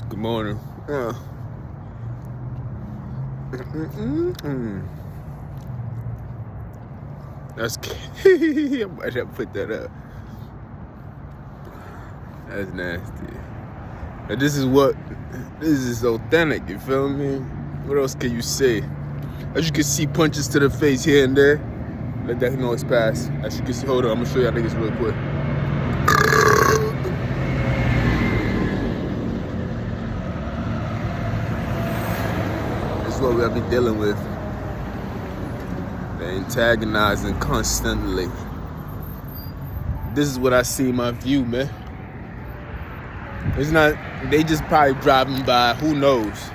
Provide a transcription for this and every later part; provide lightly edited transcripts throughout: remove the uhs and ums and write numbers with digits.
Good morning. That's I might have put that up. That's nasty. But this is authentic, you feel me? What else can you say? As you can see, punches to the face here and there. Let that noise pass. As you can see, hold on, I'm gonna show y'all niggas real quick. This is what we have been dealing with. They're antagonizing constantly. This is what I see in my view, man. It's not, they just probably driving by, who knows?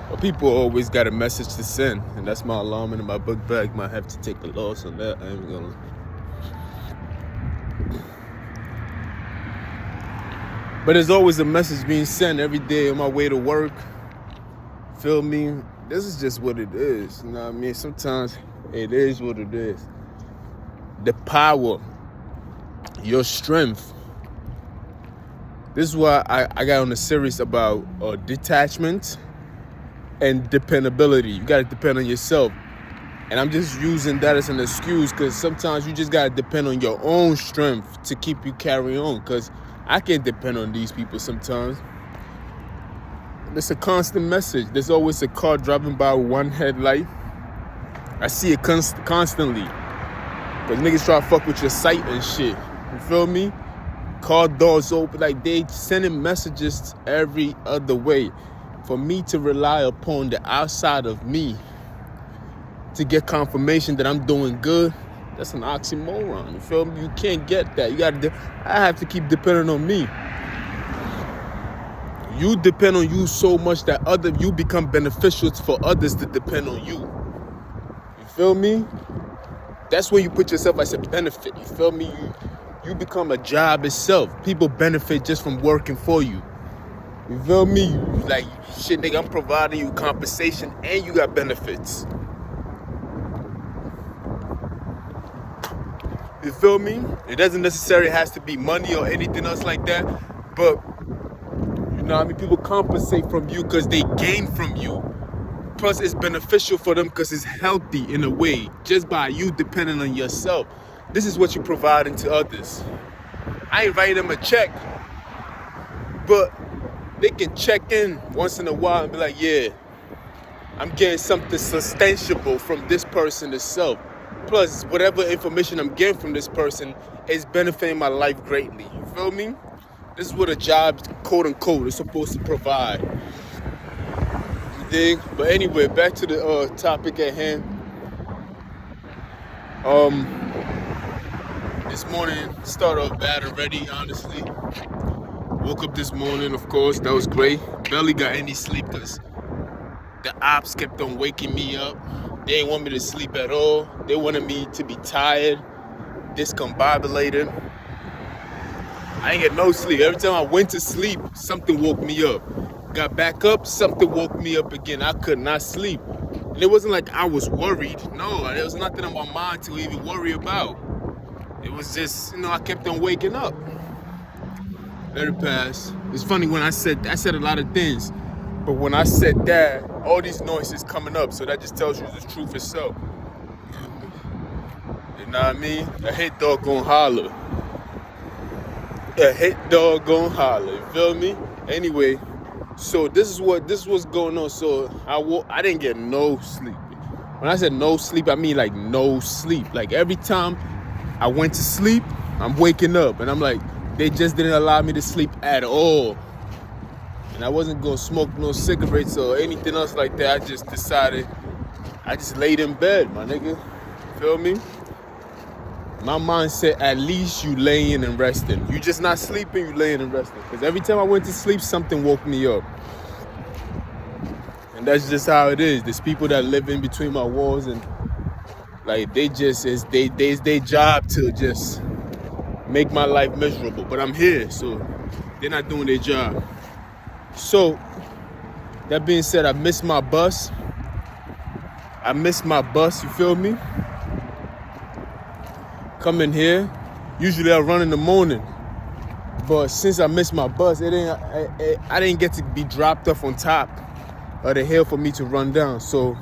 But people always got a message to send, and that's my alarm in my book bag. Might have to take a loss on that. I ain't gonna. But there's always a message being sent every day on my way to work. Feel me? This is just what it is. You know what I mean? Sometimes it is what it is. The power, your strength. This is why I got on a series about detachment and dependability. You got to depend on yourself. And I'm just using that as an excuse because sometimes you just got to depend on your own strength to keep you carrying on. Because I can't depend on these people sometimes. It's a constant message. There's always a car driving by with one headlight. I see it constantly. Because niggas try to fuck with your sight and shit. You feel me? Car doors open. Like, they sending messages every other way. For me to rely upon the outside of me to get confirmation that I'm doing good, that's an oxymoron. You feel me? You can't get that. I have to keep depending on me. You depend on you so much that you become beneficial for others to depend on you. You feel me? That's when you put yourself as a benefit. You feel me? You become a job itself. People benefit just from working for you. You feel me? Like, shit, nigga, I'm providing you compensation and you got benefits. You feel me? It doesn't necessarily has to be money or anything else like that, but you know what I mean? People compensate from you because they gain from you. Plus, it's beneficial for them because it's healthy in a way, just by you depending on yourself. This is what you're providing to others. I ain't writing them a check, but they can check in once in a while and be like, yeah, I'm getting something substantiable from this person itself. Plus, whatever information I'm getting from this person is benefiting my life greatly. You feel me? This is what a job, quote unquote, is supposed to provide. You dig? But anyway, back to the topic at hand. This morning started off bad already, honestly. Woke up this morning, of course, that was great. Barely got any sleep because the ops kept on waking me up. They didn't want me to sleep at all. They wanted me to be tired, discombobulated. I ain't get no sleep. Every time I went to sleep, something woke me up. Got back up, something woke me up again. I could not sleep. And it wasn't like I was worried. No, there was nothing on my mind to even worry about. It was just, I kept on waking up. Let it pass. It's funny when I said a lot of things. But when I said that, all these noises coming up. So that just tells you the truth itself. You know what I mean? A hit dog gon' holler. A hit dog gon' holler. You feel me? Anyway, so this was going on. So I didn't get no sleep. When I said no sleep, I mean like no sleep. Like every time I went to sleep, I'm waking up. And I'm like, they just didn't allow me to sleep at all. And I wasn't going to smoke no cigarettes or anything else like that. I just decided, I just laid in bed, my nigga. Feel me? My mind said, at least you laying and resting. You just not sleeping, you laying and resting. Because every time I went to sleep, something woke me up. And that's just how it is. There's people that live in between my walls and like it's their job to just make my life miserable. But I'm here, so they're not doing their job. So, that being said, I missed my bus. You feel me? Coming here. Usually I run in the morning. But since I missed my bus, I didn't get to be dropped off on top of the hill for me to run down. So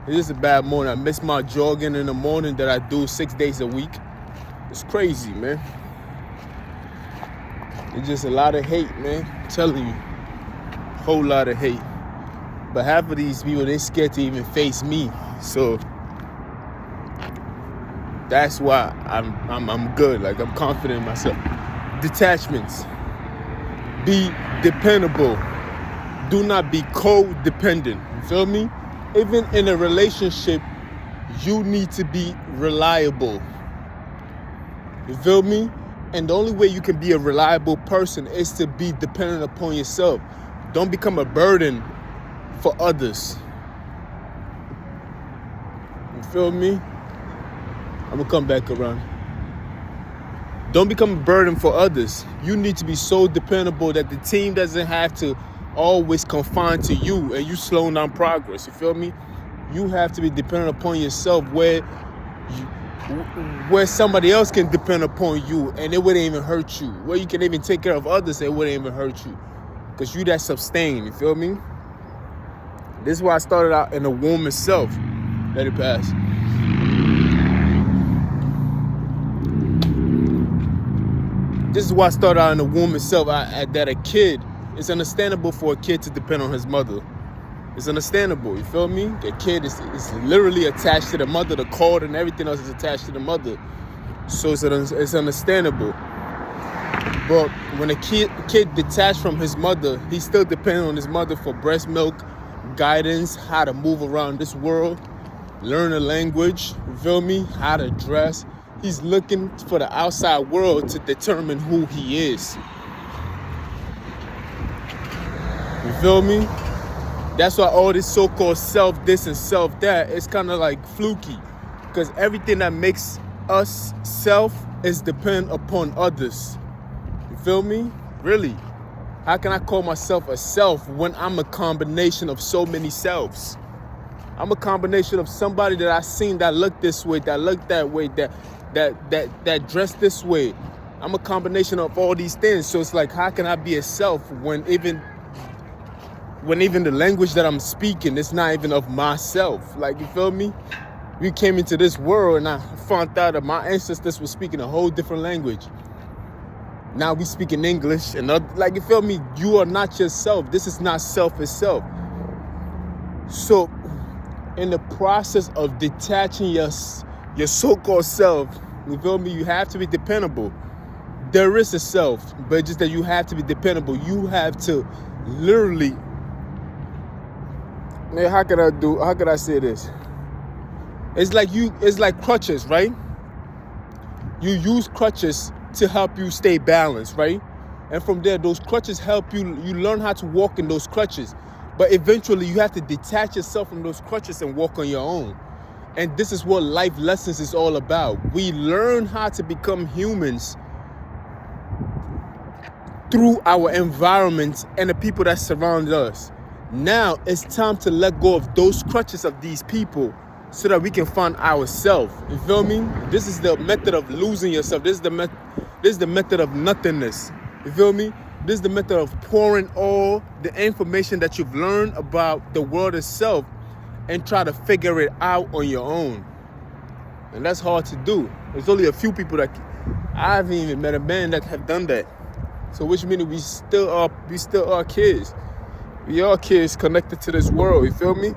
it's just a bad morning. I missed my jogging in the morning that I do 6 days a week. It's crazy, man. It's just a lot of hate, man. I'm telling you, whole lot of hate. But half of these people, they scared to even face me. So that's why I'm good. Like, I'm confident in myself. Detachments. Be dependable. Do not be codependent. You feel me? Even in a relationship, you need to be reliable. You feel me? And the only way you can be a reliable person is to be dependent upon yourself. Don't become a burden for others. You feel me? I'm gonna come back around. Don't become a burden for others. You need to be so dependable that the team doesn't have to always confine to you and you slowing down progress. You feel me? You have to be dependent upon yourself where somebody else can depend upon you and it wouldn't even hurt you. Where you can even take care of others and it wouldn't even hurt you. Because you that sustain, you feel me? This is why I started out in the womb itself. Let it pass. This is why I started out in the womb itself. That a kid, it's understandable for a kid to depend on his mother. It's understandable, you feel me? The kid is literally attached to the mother. The cord and everything else is attached to the mother. So it's understandable. But when a kid detached from his mother, he's still dependent on his mother for breast milk, guidance, how to move around this world, learn a language, you feel me? How to dress. He's looking for the outside world to determine who he is. You feel me? That's why all this so-called self this and self that, it's kind of like fluky. Because everything that makes us self is dependent upon others. You feel me? Really? How can I call myself a self when I'm a combination of so many selves? I'm a combination of somebody that I seen that looked this way, that looked that way, that dressed this way. I'm a combination of all these things. So it's like, how can I be a self when even the language that I'm speaking, it's not even of myself? Like, you feel me? We came into this world and I found out that my ancestors were speaking a whole different language. Now we speak in English and like, you feel me? You are not yourself. This is not self itself. So in the process of detaching your so-called self, you feel me? You have to be dependable. There is a self, but just that you have to be dependable. You have to literally, man, how could I say this? It's like crutches, right? You use crutches to help you stay balanced, right? And from there, those crutches help you learn how to walk in those crutches. But eventually you have to detach yourself from those crutches and walk on your own. And this is what life lessons is all about. We learn how to become humans through our environment and the people that surround us. Now it's time to let go of those crutches of these people so that we can find ourselves. You feel me? This is the method of losing yourself. This is the method of nothingness. You feel me? This is the method of pouring all the information that you've learned about the world itself and try to figure it out on your own. And that's hard to do. There's only a few people I haven't even met a man that have done that. So which means we still are kids. We are kids connected to this world, you feel me?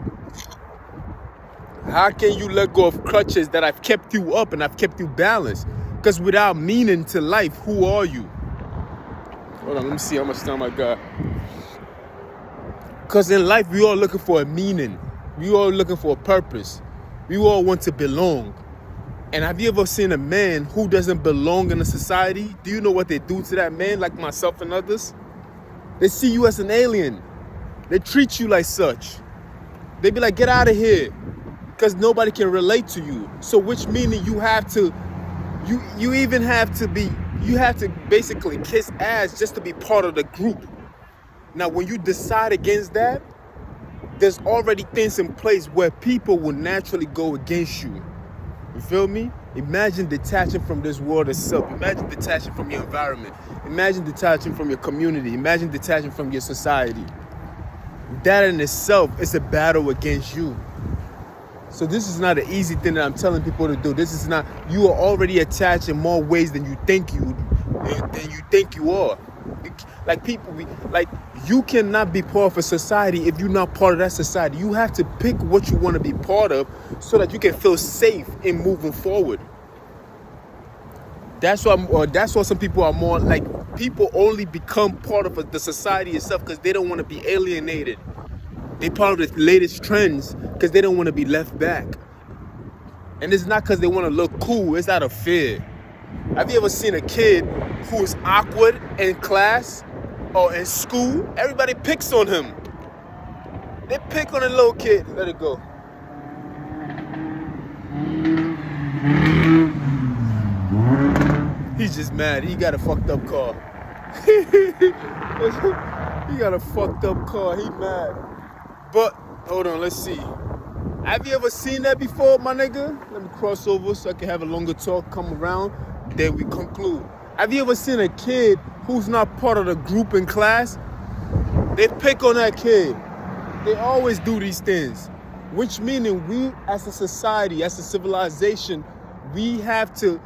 How can you let go of crutches that have kept you up and have kept you balanced? Because without meaning to life, who are you? Hold on, let me see how much time I got. Because in life, we all looking for a meaning. We all looking for a purpose. We all want to belong. And have you ever seen a man who doesn't belong in a society? Do you know what they do to that man, like myself and others? They see you as an alien. They treat you like such. They be like, get out of here. Because nobody can relate to you. So which meaning you have to basically kiss ass just to be part of the group. Now, when you decide against that, there's already things in place where people will naturally go against you. You feel me? Imagine detaching from this world itself. Imagine detaching from your environment. Imagine detaching from your community. Imagine detaching from your society. That in itself is a battle against you. So this is not an easy thing that I'm telling people to do. This is not, you are already attached in more ways than you think you are. Like you cannot be part of a society if you're not part of that society. You have to pick what you want to be part of so that you can feel safe in moving forward. That's why some people are more like, people only become part of the society itself because they don't want to be alienated. They part of the latest trends because they don't want to be left back. And it's not because they want to look cool, it's out of fear. Have you ever seen a kid who's awkward in class or in school? Everybody picks on him. They pick on a little kid. Let it go. He's just mad. He got a fucked up car. He got a fucked up car. He mad. But, hold on, let's see. Have you ever seen that before, my nigga? Let me cross over so I can have a longer talk, come around, then we conclude. Have you ever seen a kid who's not part of the group in class? They pick on that kid. They always do these things. Which meaning we as a society, as a civilization, we have to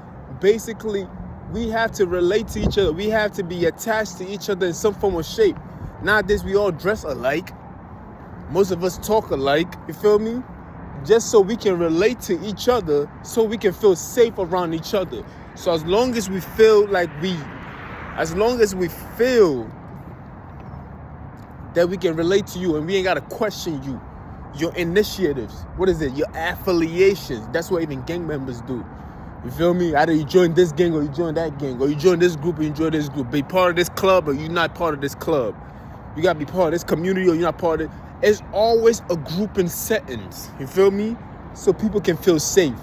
relate to each other. We have to be attached to each other in some form or shape. Nowadays, we all dress alike. Most of us talk alike, you feel me? Just so we can relate to each other, so we can feel safe around each other. So as long as we feel that we can relate to you and we ain't gotta question you, your initiatives, your affiliations, that's what even gang members do. You feel me? Either you join this gang or you join that gang, or you join this group or you join this group. Be part of this club or you're not part of this club. You gotta be part of this community or you're not part of it. It's always a grouping settings. You feel me? So people can feel safe.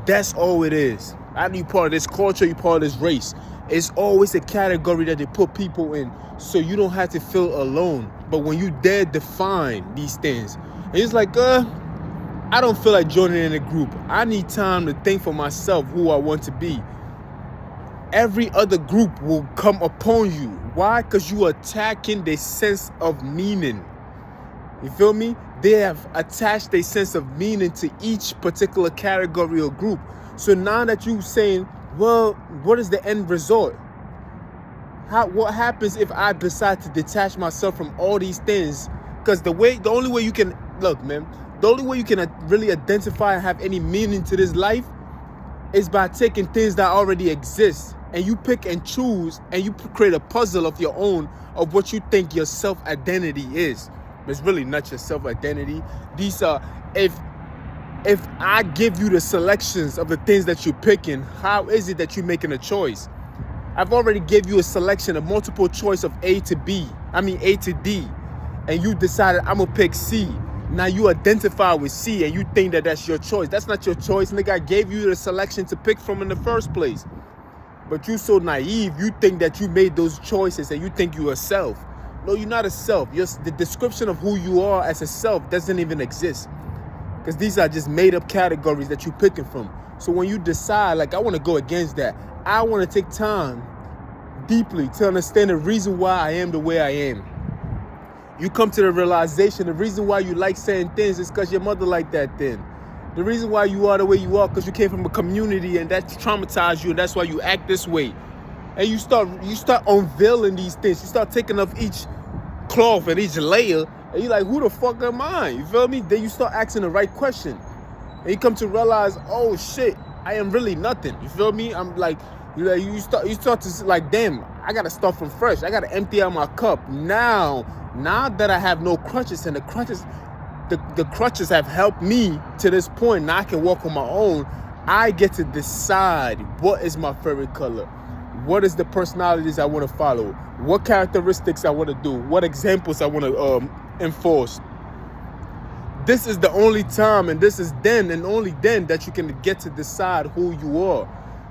That's all it is. Either you part of this culture, you part of this race. It's always a category that they put people in so you don't have to feel alone. But when you dare define these things, it's like, I don't feel like joining in a group. I need time to think for myself who I want to be. Every other group will come upon you. Why? Because you are attacking their sense of meaning. You feel me? They have attached a sense of meaning to each particular category or group. So now that you're saying, well, what is the end result? What happens if I decide to detach myself from all these things? Because the only way you can really identify and have any meaning to this life is by taking things that already exist and you pick and choose and you create a puzzle of your own of what you think your self-identity is. It's really not your self-identity. These are, if I give you the selections of the things that you're picking, how is it that you're making a choice? I've already gave you a selection, a multiple choice of A to D, and you decided I'm gonna pick C. Now you identify with C and you think that that's your choice. That's not your choice, nigga. I gave you the selection to pick from in the first place. But you so naive, you think that you made those choices and you think you're a self. No, you're not a self. The description of who you are as a self doesn't even exist. Because these are just made up categories that you're picking from. So when you decide, like, I want to go against that, I want to take time deeply to understand the reason why I am the way I am. You come to the realization the reason why you like certain things is because your mother liked that thing. The reason why you are the way you are because you came from a community and that traumatized you and that's why you act this way. And you start unveiling these things. You start taking off each cloth and each layer and you're like, who the fuck am I? You feel me? Then you start asking the right question. And you come to realize, oh shit, I am really nothing. You feel me? I'm like, you start to like, damn, I gotta start from fresh. I gotta empty out my cup. Now that I have no crutches and the crutches have helped me to this point, now I can walk on my own. I get to decide what is my favorite color. What is the personalities I want to follow? What characteristics I want to do? What examples I want to enforce? This is the only time, and this is then and only then that you can get to decide who you are.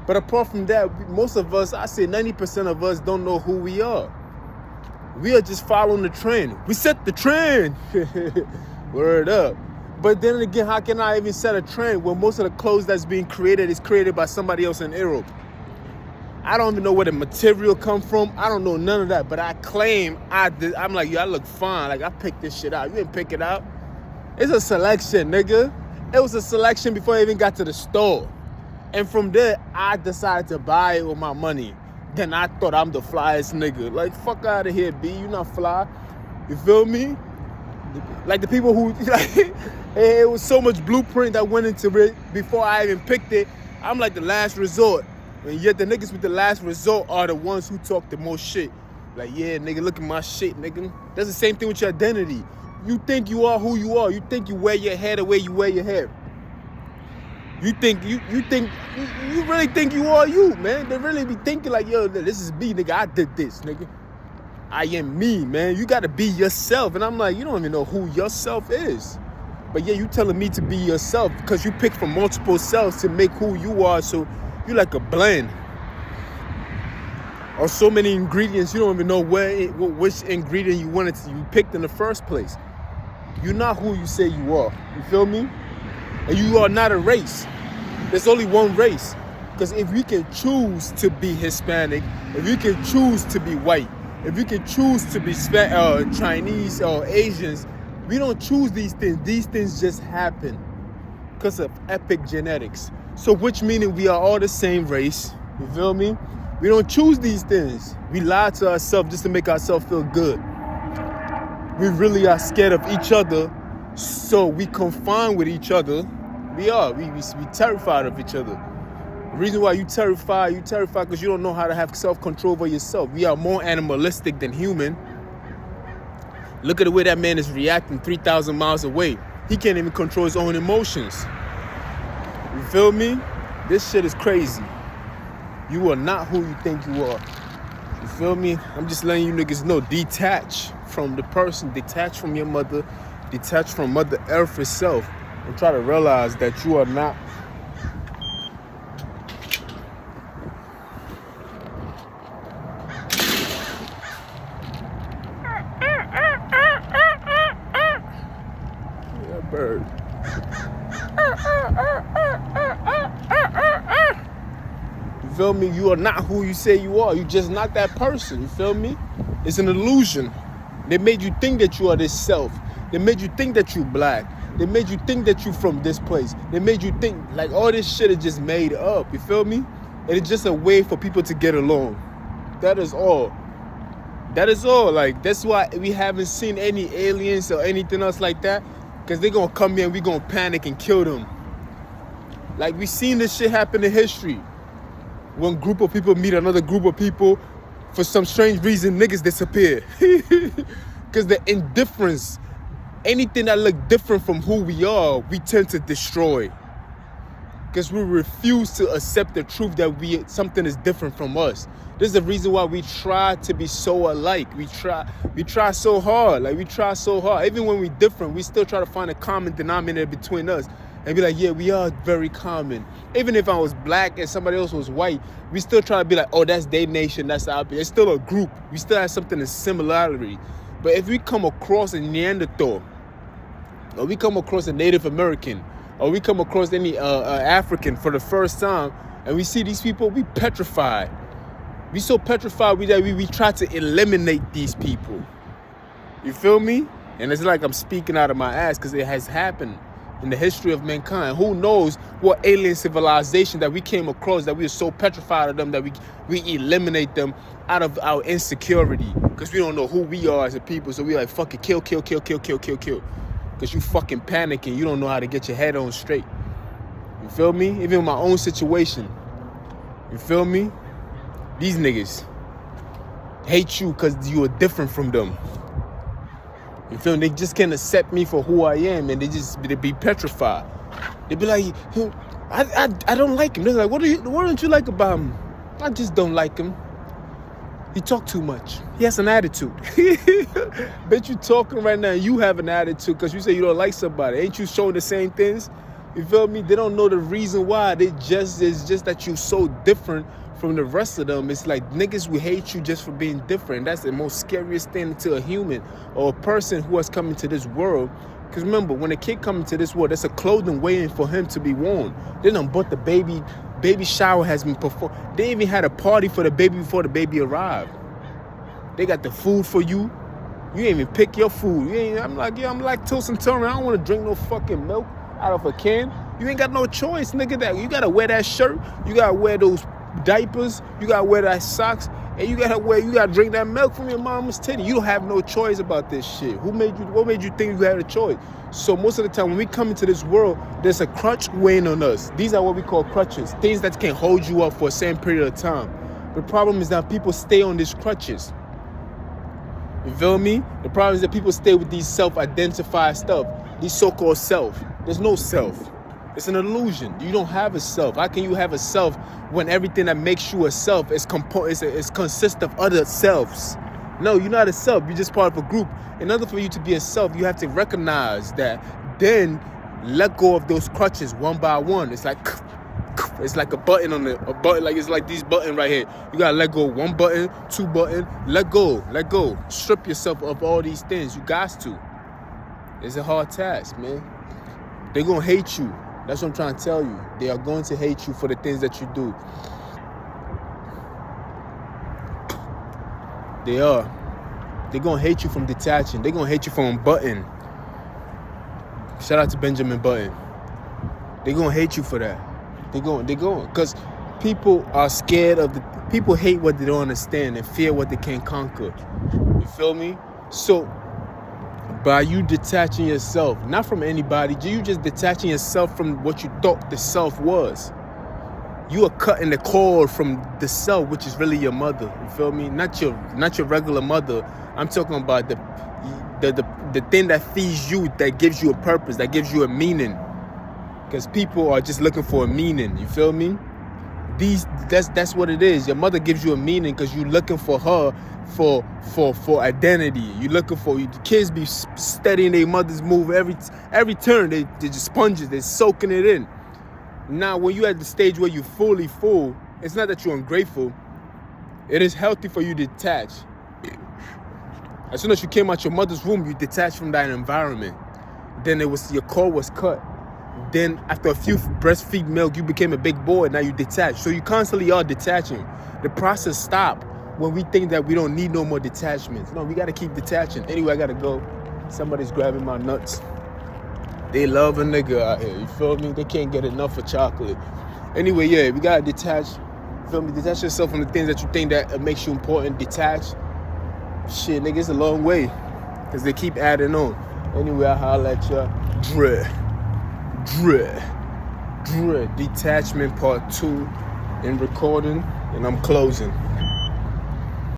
But apart from that, most of us, I say 90% of us don't know who we are. We are just following the trend. We set the trend. Word up. But then again, how can I even set a trend when most of the clothes that's being created is created by somebody else in Europe? I don't even know where the material come from. I don't know none of that. But I claim I'm like, yo, I look fine. Like, I picked this shit out. You didn't pick it out. It's a selection, nigga. It was a selection before I even got to the store. And from there, I decided to buy it with my money. Then I thought I'm the flyest nigga. Like, fuck out of here, B. You not fly. You feel me? Like the people who, it was so much blueprint that went into it before I even picked it. I'm like the last resort. And yet the niggas with the last resort are the ones who talk the most shit. Like, yeah, nigga, look at my shit, nigga. That's the same thing with your identity. You think you are who you are. You think you wear your hair the way you wear your hair. You really think you are you, man. They really be thinking like, yo, this is me, nigga. I did this, nigga. I am me, man. You gotta be yourself. And I'm like, you don't even know who yourself is. But yeah, you telling me to be yourself because you pick from multiple selves to make who you are. So you like a blend. Or so many ingredients, you don't even know which ingredient you picked in the first place. You're not who you say you are. You feel me? And you are not a race. There's only one race. Because if we can choose to be Hispanic, if we can choose to be white, if we can choose to be Chinese or Asians, we don't choose these things. These things just happen because of epic genetics. So which meaning we are all the same race. You feel me? We don't choose these things. We lie to ourselves just to make ourselves feel good. We really are scared of each other, so we confine with each other. We terrified of each other. The reason why you terrified because you don't know how to have self-control over yourself. We are more animalistic than human. Look at the way that man is reacting 3,000 miles away. He can't even control his own emotions. You feel me? This shit is crazy. You are not who you think you are. You feel me? I'm just letting you niggas know. Detach from the person. Detach from your mother. Detach from Mother Earth itself. And try to realize that you are not. That bird. You feel me? You are not who you say you are. You're just not that person. You feel me? It's an illusion. They made you think that you are this self. They made you think that you black. They made you think that you from this place. They made you think like all this shit is just made up. You feel me? And it's just a way for people to get along. That is all. That is all. Like, that's why we haven't seen any aliens or anything else like that. Because they're going to come here and we're going to panic and kill them. Like, we seen this shit happen in history. One group of people meet another group of people. For some strange reason, niggas disappear. Because the indifference, anything that look different from who we are, we tend to destroy. Because we refuse to accept the truth that something is different from us. This is the reason why we try to be so alike. We try so hard. Like, we try so hard. Even when we're different, we still try to find a common denominator between us. And be like, yeah, we are very common. Even if I was black and somebody else was white, we still try to be like, oh, that's their nation, that's our people. It's still a group. We still have something in similarity. But if we come across a Neanderthal, or we come across a Native American, or we come across any African for the first time, and we see these people, we petrified. We so petrified that we try to eliminate these people. You feel me? And it's like I'm speaking out of my ass because it has happened in the history of mankind. Who knows what alien civilization that we came across that we are so petrified of them that we eliminate them out of our insecurity because we don't know who we are as a people. So we like, fuck it, kill. Because you fucking panicking. You don't know how to get your head on straight. You feel me? Even in my own situation. You feel me? These niggas hate you because you are different from them. You feel me? They just can't accept me for who I am, and they be petrified. They be like, I don't like him. They're like, what don't you like about him? I just don't like him. He talk too much. He has an attitude. Bet you talking right now, you have an attitude because you say you don't like somebody. Ain't you showing the same things? You feel me? They don't know the reason why. It's just that you so different from the rest of them. It's like niggas will hate you just for being different. That's the most scariest thing to a human or a person who has come into this world. Because remember, when a kid comes into this world, there's a clothing waiting for him to be worn. They done bought the baby shower has been performed. They even had a party for the baby before the baby arrived. They got the food for you. You ain't even pick your food. I'm lactose intolerant. I don't want to drink no fucking milk out of a can. You ain't got no choice, nigga. That you gotta wear that shirt. You gotta wear those diapers. You gotta wear that socks. And you gotta drink that milk from your mama's titty. You don't have no choice about this shit. What made you think you had a choice? So most of the time when we come into this world, there's a crutch weighing on us. These are what we call crutches. Things that can hold you up for a certain period of time. The problem is that people stay on these crutches. You feel me? The problem is that people stay with these self-identified stuff. These so-called self. There's no self. It's an illusion. You don't have a self. How can you have a self when everything that makes you a self is consists of other selves? No, you're not a self. You're just part of a group. In order for you to be a self, you have to recognize that. Then let go of those crutches one by one. It's like a button on a button. Like it's like these buttons right here. You gotta let go. One button, two button. Let go. Strip yourself of all these things. You got to. It's a hard task, man. They're gonna hate you. That's what I'm trying to tell you. They are going to hate you for the things that you do. They are. They're going to hate you from detaching. They're going to hate you from Button. Shout out to Benjamin Button. They're going to hate you for that. They're going. Because people are scared of people hate what they don't understand and fear what they can't conquer. You feel me? So, by you detaching yourself, not from anybody, you just detaching yourself from what you thought the self was. You are cutting the cord from the self, which is really your mother. You feel me? Not your regular mother. I'm talking about the thing that feeds you, that gives you a purpose, that gives you a meaning. Because people are just looking for a meaning. You feel me? That's what it is. Your mother gives you a meaning because you're looking for her for identity. You're looking for the kids be studying their mother's move every turn. They just sponges. They're soaking it in. Now, when you're at the stage where you're fully full, it's not that you're ungrateful. It is healthy for you to detach. As soon as you came out your mother's womb, you detached from that environment. Then your cord was cut. Then after a few breastfeed milk, you became a big boy. Now you detach. So you constantly are detaching. The process stopped when we think that we don't need no more detachments. No, we got to keep detaching. Anyway, I got to go. Somebody's grabbing my nuts. They love a nigga out here. You feel me? They can't get enough of chocolate. Anyway, yeah, we got to detach. You feel me? Detach yourself from the things that you think that makes you important. Detach. Shit, nigga, it's a long way. Because they keep adding on. Anyway, I holla at y'all. Detachment part 2 in recording, and I'm closing.